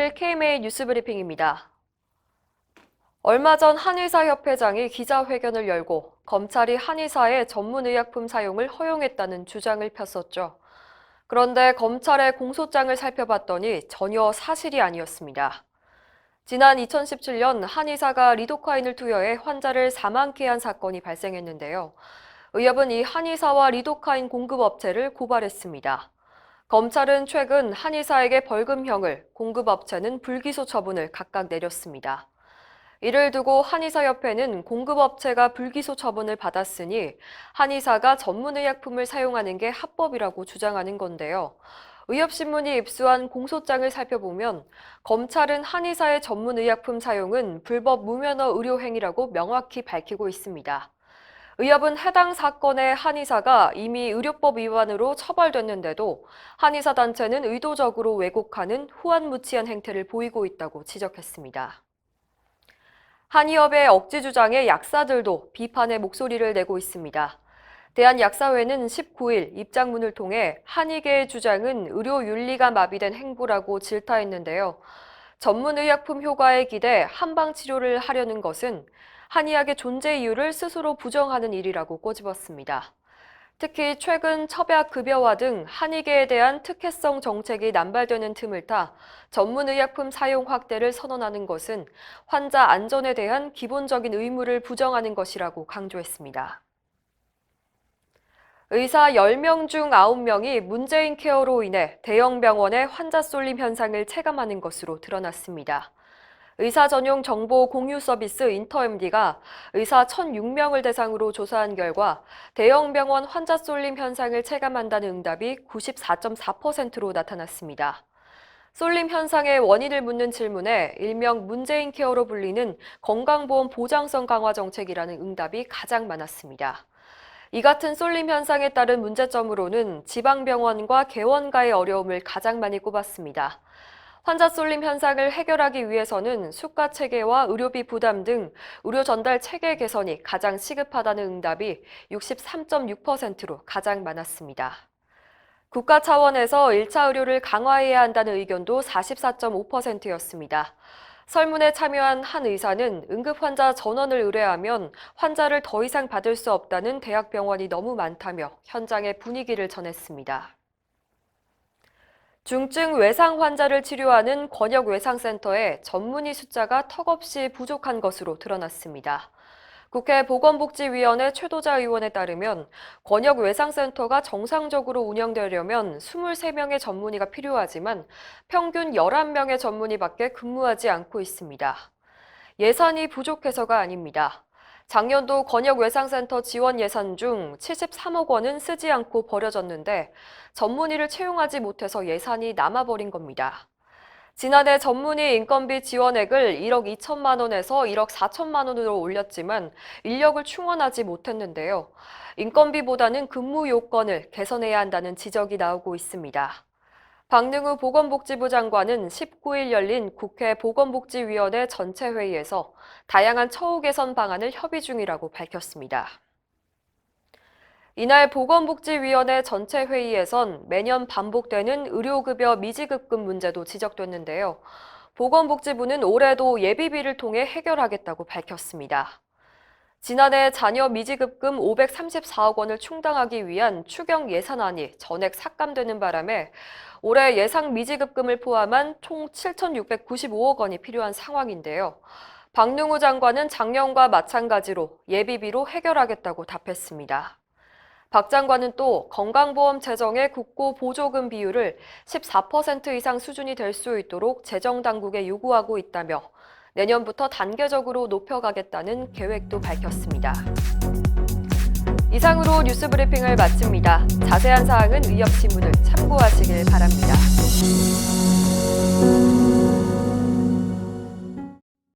20일 KMA 뉴스브리핑입니다. 얼마 전 한의사협회장이 기자회견을 열고 검찰이 한의사의 전문의약품 사용을 허용했다는 주장을 폈었죠. 그런데 검찰의 공소장을 살펴봤더니 전혀 사실이 아니었습니다. 지난 2017년 한의사가 리도카인을 투여해 환자를 사망케 한 사건이 발생했는데요. 의협은 이 한의사와 리도카인 공급업체를 고발했습니다. 검찰은 최근 한의사에게 벌금형을, 공급업체는 불기소 처분을 각각 내렸습니다. 이를 두고 한의사협회는 공급업체가 불기소 처분을 받았으니 한의사가 전문의약품을 사용하는 게 합법이라고 주장하는 건데요. 의협신문이 입수한 공소장을 살펴보면 검찰은 한의사의 전문의약품 사용은 불법 무면허 의료행위라고 명확히 밝히고 있습니다. 의협은 해당 사건의 한의사가 이미 의료법 위반으로 처벌됐는데도 한의사 단체는 의도적으로 왜곡하는 후안무치한 행태를 보이고 있다고 지적했습니다. 한의협의 억지 주장에 약사들도 비판의 목소리를 내고 있습니다. 대한약사회는 19일 입장문을 통해 한의계의 주장은 의료윤리가 마비된 행보라고 질타했는데요. 전문의약품 효과에 기대 한방치료를 하려는 것은 한의학의 존재 이유를 스스로 부정하는 일이라고 꼬집었습니다. 특히 최근 첩약급여화 등 한의계에 대한 특혜성 정책이 남발되는 틈을 타 전문의약품 사용 확대를 선언하는 것은 환자 안전에 대한 기본적인 의무를 부정하는 것이라고 강조했습니다. 의사 10명 중 9명이 문재인 케어로 인해 대형 병원의 환자 쏠림 현상을 체감하는 것으로 드러났습니다. 의사 전용 정보 공유 서비스 인터MD가 의사 1,006명을 대상으로 조사한 결과 대형 병원 환자 쏠림 현상을 체감한다는 응답이 94.4%로 나타났습니다. 쏠림 현상의 원인을 묻는 질문에 일명 문재인 케어로 불리는 건강보험 보장성 강화 정책이라는 응답이 가장 많았습니다. 이 같은 쏠림 현상에 따른 문제점으로는 지방병원과 개원가의 어려움을 가장 많이 꼽았습니다. 환자 쏠림 현상을 해결하기 위해서는 수가 체계와 의료비 부담 등 의료 전달 체계 개선이 가장 시급하다는 응답이 63.6%로 가장 많았습니다. 국가 차원에서 1차 의료를 강화해야 한다는 의견도 44.5%였습니다. 설문에 참여한 한 의사는 응급환자 전원을 의뢰하면 환자를 더 이상 받을 수 없다는 대학병원이 너무 많다며 현장의 분위기를 전했습니다. 중증 외상 환자를 치료하는 권역외상센터에 전문의 숫자가 턱없이 부족한 것으로 드러났습니다. 국회 보건복지위원회 최도자 의원에 따르면 권역외상센터가 정상적으로 운영되려면 23명의 전문의가 필요하지만 평균 11명의 전문의밖에 근무하지 않고 있습니다. 예산이 부족해서가 아닙니다. 작년도 권역외상센터 지원 예산 중 73억 원은 쓰지 않고 버려졌는데 전문의를 채용하지 못해서 예산이 남아버린 겁니다. 지난해 전문의 인건비 지원액을 1억 2천만 원에서 1억 4천만 원으로 올렸지만 인력을 충원하지 못했는데요. 인건비보다는 근무 요건을 개선해야 한다는 지적이 나오고 있습니다. 박능우 보건복지부 장관은 19일 열린 국회 보건복지위원회 전체 회의에서 다양한 처우 개선 방안을 협의 중이라고 밝혔습니다. 이날 보건복지위원회 전체 회의에선 매년 반복되는 의료급여 미지급금 문제도 지적됐는데요. 보건복지부는 올해도 예비비를 통해 해결하겠다고 밝혔습니다. 지난해 자녀 미지급금 534억 원을 충당하기 위한 추경 예산안이 전액 삭감되는 바람에 올해 예상 미지급금을 포함한 총 7,695억 원이 필요한 상황인데요. 박능우 장관은 작년과 마찬가지로 예비비로 해결하겠다고 답했습니다. 박 장관은 또 건강보험 재정의 국고 보조금 비율을 14% 이상 수준이 될 수 있도록 재정당국에 요구하고 있다며 내년부터 단계적으로 높여가겠다는 계획도 밝혔습니다. 이상으로 뉴스브리핑을 마칩니다. 자세한 사항은 의협신문을 참고하시길 바랍니다.